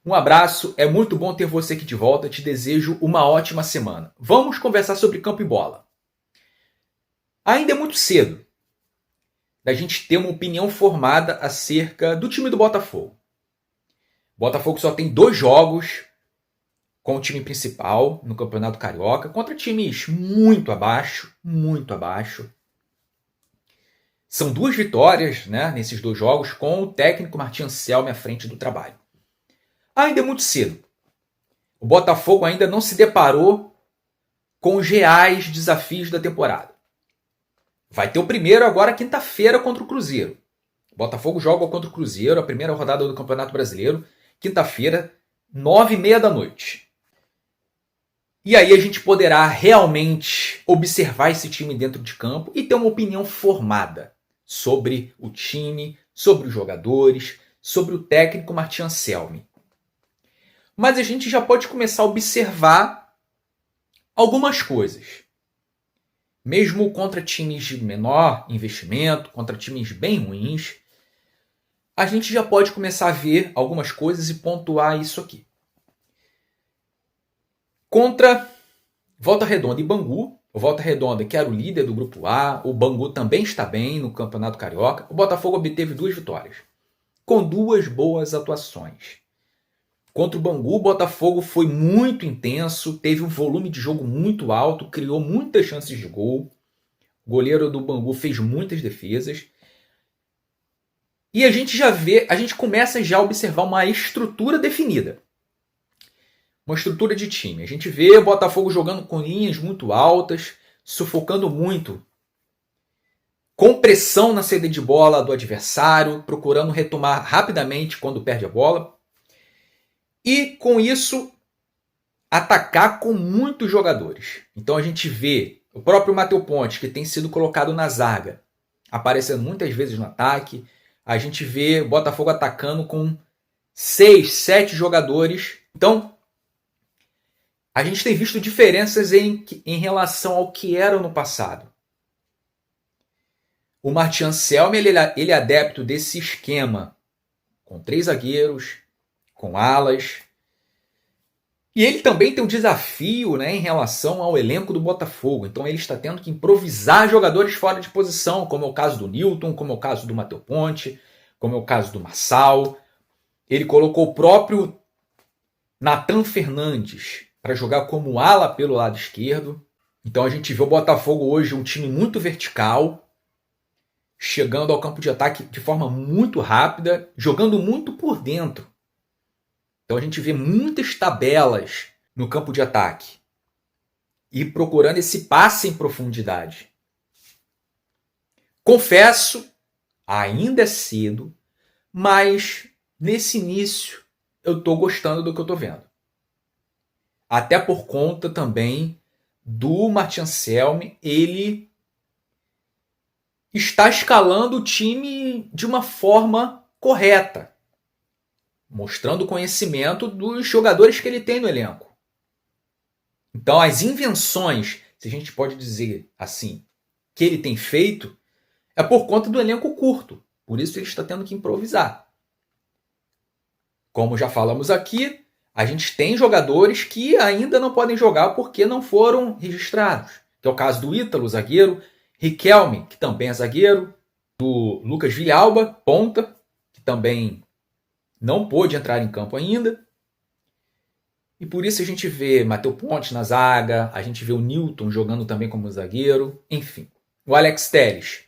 Um abraço, é muito bom ter você aqui de volta, te desejo uma ótima semana. Vamos conversar sobre campo e bola. Ainda é muito cedo da gente ter uma opinião formada acerca do time do Botafogo. O Botafogo só tem 2 jogos com o time principal no Campeonato Carioca, contra times muito abaixo, muito abaixo. São 2 vitórias, né, nesses 2 jogos, com o técnico Martin Anselmi à frente do trabalho. Ainda é muito cedo. O Botafogo ainda não se deparou com os reais desafios da temporada. Vai ter o primeiro agora quinta-feira contra o Cruzeiro. O Botafogo joga contra o Cruzeiro, a primeira rodada do Campeonato Brasileiro, quinta-feira, 9h30 da noite. E aí a gente poderá realmente observar esse time dentro de campo e ter uma opinião formada sobre o time, sobre os jogadores, sobre o técnico Martin Anselmi. Mas a gente já pode começar a observar algumas coisas. Mesmo contra times de menor investimento, contra times bem ruins, a gente já pode começar a ver algumas coisas e pontuar isso aqui. Contra Volta Redonda e Bangu, o Volta Redonda, que era o líder do Grupo A, o Bangu também está bem no Campeonato Carioca, o Botafogo obteve 2 vitórias, com 2 boas atuações. Contra o Bangu, o Botafogo foi muito intenso, teve um volume de jogo muito alto, criou muitas chances de gol. O goleiro do Bangu fez muitas defesas. E a gente começa já a observar uma estrutura definida. Uma estrutura de time. A gente vê o Botafogo jogando com linhas muito altas, sufocando muito, com pressão na saída de bola do adversário, procurando retomar rapidamente quando perde a bola. E com isso, atacar com muitos jogadores. Então a gente vê o próprio Matheus Pontes, que tem sido colocado na zaga, aparecendo muitas vezes no ataque. A gente vê o Botafogo atacando com 6, 7 jogadores. Então, a gente tem visto diferenças em relação ao que era no passado. O Martin Anselmi ele é adepto desse esquema, com 3 zagueiros, com alas. E ele também tem um desafio, né, em relação ao elenco do Botafogo. Então ele está tendo que improvisar jogadores fora de posição, como é o caso do Newton, como é o caso do Matheus Ponte, como é o caso do Marçal. Ele colocou o próprio Nathan Fernandes para jogar como ala pelo lado esquerdo. Então a gente vê o Botafogo hoje um time muito vertical, chegando ao campo de ataque de forma muito rápida, jogando muito por dentro. Então a gente vê muitas tabelas no campo de ataque e procurando esse passe em profundidade. Confesso, ainda é cedo, mas nesse início eu estou gostando do que eu estou vendo. Até por conta também do Martin Anselmi, ele está escalando o time de uma forma correta, mostrando o conhecimento dos jogadores que ele tem no elenco. Então as invenções, se a gente pode dizer assim, que ele tem feito, é por conta do elenco curto. Por isso ele está tendo que improvisar. Como já falamos aqui, a gente tem jogadores que ainda não podem jogar porque não foram registrados. Que é o caso do Ítalo, zagueiro, Riquelme, que também é zagueiro, do Lucas Villalba, ponta, que também não pôde entrar em campo ainda. E por isso a gente vê Matheus Pontes na zaga, a gente vê o Newton jogando também como zagueiro, enfim. O Alex Telles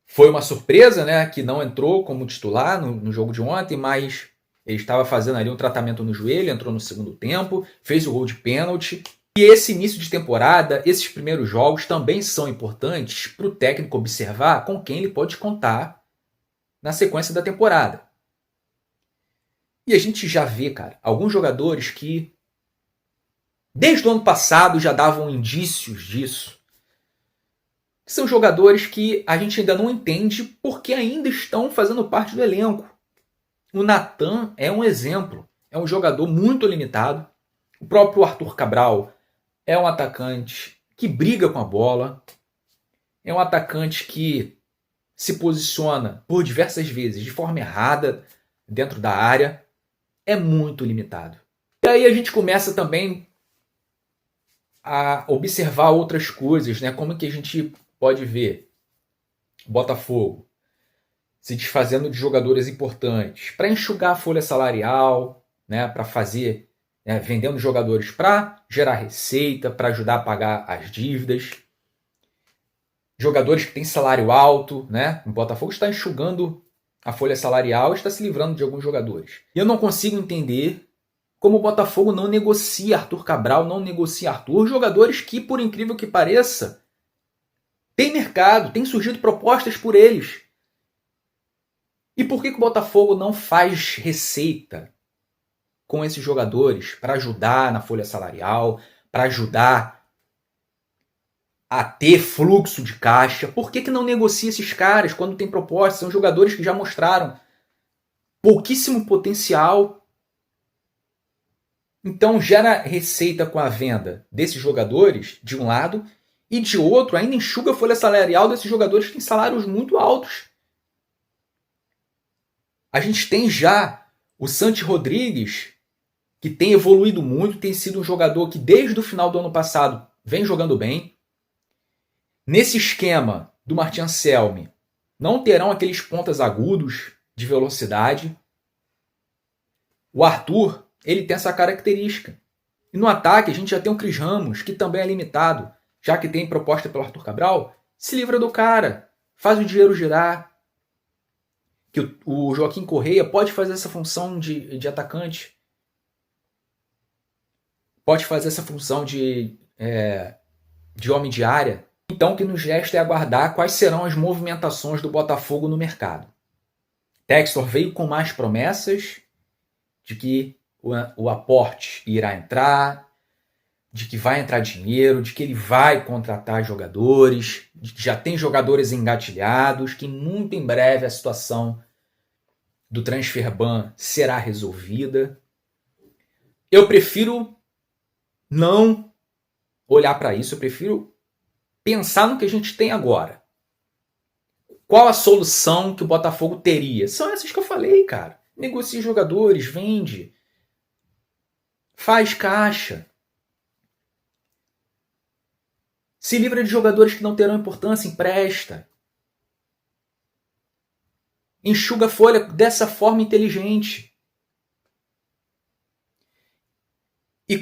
foi uma surpresa, né, que não entrou como titular no jogo de ontem, mas ele estava fazendo ali um tratamento no joelho, entrou no segundo tempo, fez o gol de pênalti. E esse início de temporada, esses primeiros jogos também são importantes para o técnico observar com quem ele pode contar na sequência da temporada. E a gente já vê, cara, alguns jogadores que desde o ano passado já davam indícios disso. São jogadores que a gente ainda não entende porque ainda estão fazendo parte do elenco. O Nathan é um exemplo. É um jogador muito limitado. O próprio Arthur Cabral é um atacante que briga com a bola. É um atacante que se posiciona por diversas vezes de forma errada dentro da área. é muito limitado. E aí a gente começa também a observar outras coisas, né? Como que a gente pode ver o Botafogo se desfazendo de jogadores importantes para enxugar a folha salarial, né? Para fazer, né? Vendendo jogadores para gerar receita, para ajudar a pagar as dívidas. Jogadores que têm salário alto, né? O Botafogo está enxugando a folha salarial e está se livrando de alguns jogadores. E eu não consigo entender como o Botafogo não negocia Arthur Cabral, não negocia Arthur, jogadores que, por incrível que pareça, tem mercado, tem surgido propostas por eles. E por que o Botafogo não faz receita com esses jogadores para ajudar na folha salarial, para ajudar a ter fluxo de caixa? Por que não negocia esses caras quando tem propostas? São jogadores que já mostraram pouquíssimo potencial. Então gera receita com a venda desses jogadores, de um lado, e de outro ainda enxuga a folha salarial desses jogadores que têm salários muito altos. A gente tem já o Santi Rodrigues, que tem evoluído muito, tem sido um jogador que desde o final do ano passado vem jogando bem. Nesse esquema do Martin Anselmi, não terão aqueles pontas agudos de velocidade. O Arthur, ele tem essa característica. E no ataque a gente já tem o Cris Ramos, que também é limitado, já que tem proposta pelo Arthur Cabral, se livra do cara, faz o dinheiro girar. Que o Joaquim Correia pode fazer essa função de atacante, pode fazer essa função de homem de área. Então o que nos resta é aguardar quais serão as movimentações do Botafogo no mercado. Textor veio com mais promessas de que o aporte irá entrar, de que vai entrar dinheiro, de que ele vai contratar jogadores, de que já tem jogadores engatilhados, que muito em breve a situação do transfer ban será resolvida. Eu prefiro não olhar para isso, eu prefiro pensar no que a gente tem agora. Qual a solução que o Botafogo teria? São essas que eu falei, cara. Negocia jogadores, vende, faz caixa. Se livra de jogadores que não terão importância, empresta. Enxuga a folha dessa forma inteligente. E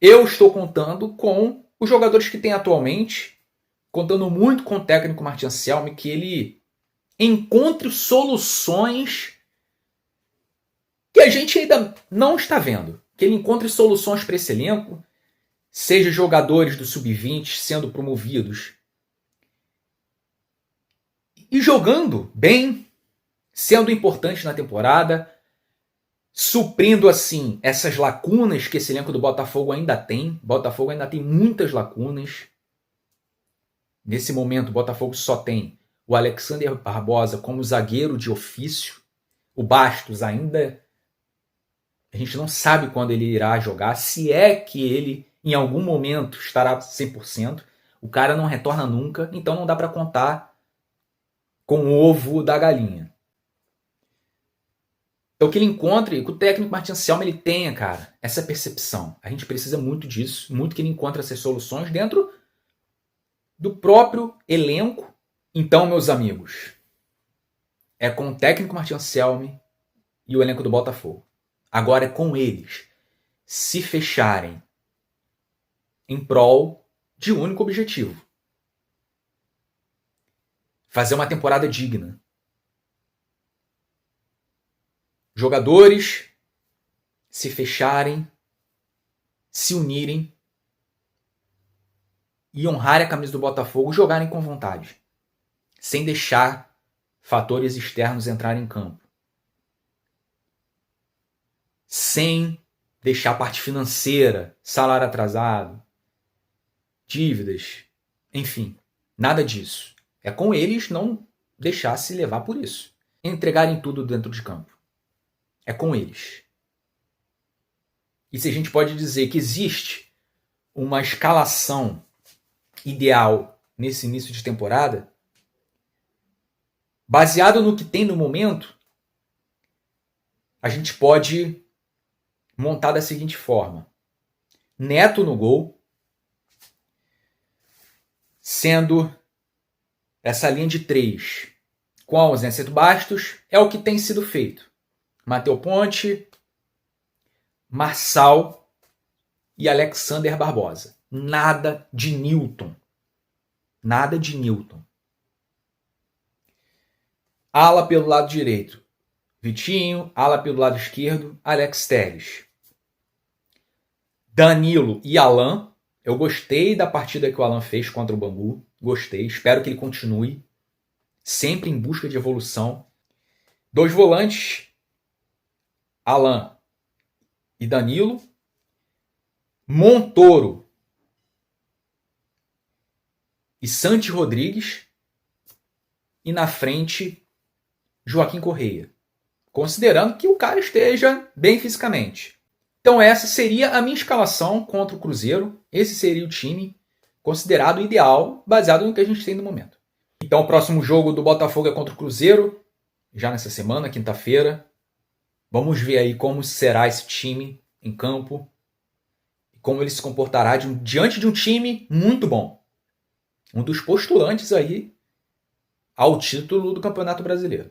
eu estou contando com os jogadores que tem atualmente, contando muito com o técnico Martin Anselmi, que ele encontre soluções que a gente ainda não está vendo. Que ele encontre soluções para esse elenco, seja jogadores do Sub-20 sendo promovidos e jogando bem, sendo importante na temporada, suprindo assim essas lacunas que esse elenco do Botafogo ainda tem. O Botafogo ainda tem muitas lacunas. Nesse momento, o Botafogo só tem o Alexander Barbosa como zagueiro de ofício. O Bastos ainda, a gente não sabe quando ele irá jogar, se é que ele em algum momento estará 100%. O cara não retorna nunca, então não dá para contar com o ovo da galinha. Então que ele encontre, que o técnico Martin Anselmi ele tenha, cara, essa percepção. A gente precisa muito disso, muito que ele encontre essas soluções dentro do próprio elenco. Então, meus amigos, é com o técnico Martin Anselmi e o elenco do Botafogo. Agora é com eles se fecharem em prol de um único objetivo: fazer uma temporada digna. Jogadores se fecharem, se unirem e honrarem a camisa do Botafogo, jogarem com vontade, sem deixar fatores externos entrarem em campo, sem deixar a parte financeira, salário atrasado, dívidas, enfim, nada disso. É com eles não deixar se levar por isso, entregarem tudo dentro de campo. É com eles. E se a gente pode dizer que existe uma escalação ideal nesse início de temporada, baseado no que tem no momento, a gente pode montar da seguinte forma. Neto no gol, sendo essa linha de 3 com a ausência do Bastos, é o que tem sido feito. Matheus Ponte, Marçal e Alexander Barbosa. Nada de Newton. Nada de Newton. Ala pelo lado direito, Vitinho. Ala pelo lado esquerdo, Alex Telles. Danilo e Alan. Eu gostei da partida que o Alan fez contra o Bangu. Gostei. Espero que ele continue. Sempre em busca de evolução. 2 volantes, Alan e Danilo. Montoro e Santi Rodrigues. E na frente, Joaquim Correia. Considerando que o cara esteja bem fisicamente. Então essa seria a minha escalação contra o Cruzeiro. Esse seria o time considerado ideal, baseado no que a gente tem no momento. Então o próximo jogo do Botafogo é contra o Cruzeiro, já nessa semana, quinta-feira. Vamos ver aí como será esse time em campo, como ele se comportará diante de um time muito bom. Um dos postulantes aí ao título do Campeonato Brasileiro.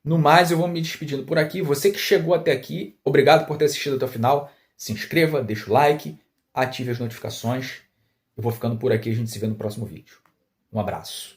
No mais, eu vou me despedindo por aqui. Você que chegou até aqui, obrigado por ter assistido até o final. Se inscreva, deixa o like, ative as notificações. Eu vou ficando por aqui, a gente se vê no próximo vídeo. Um abraço.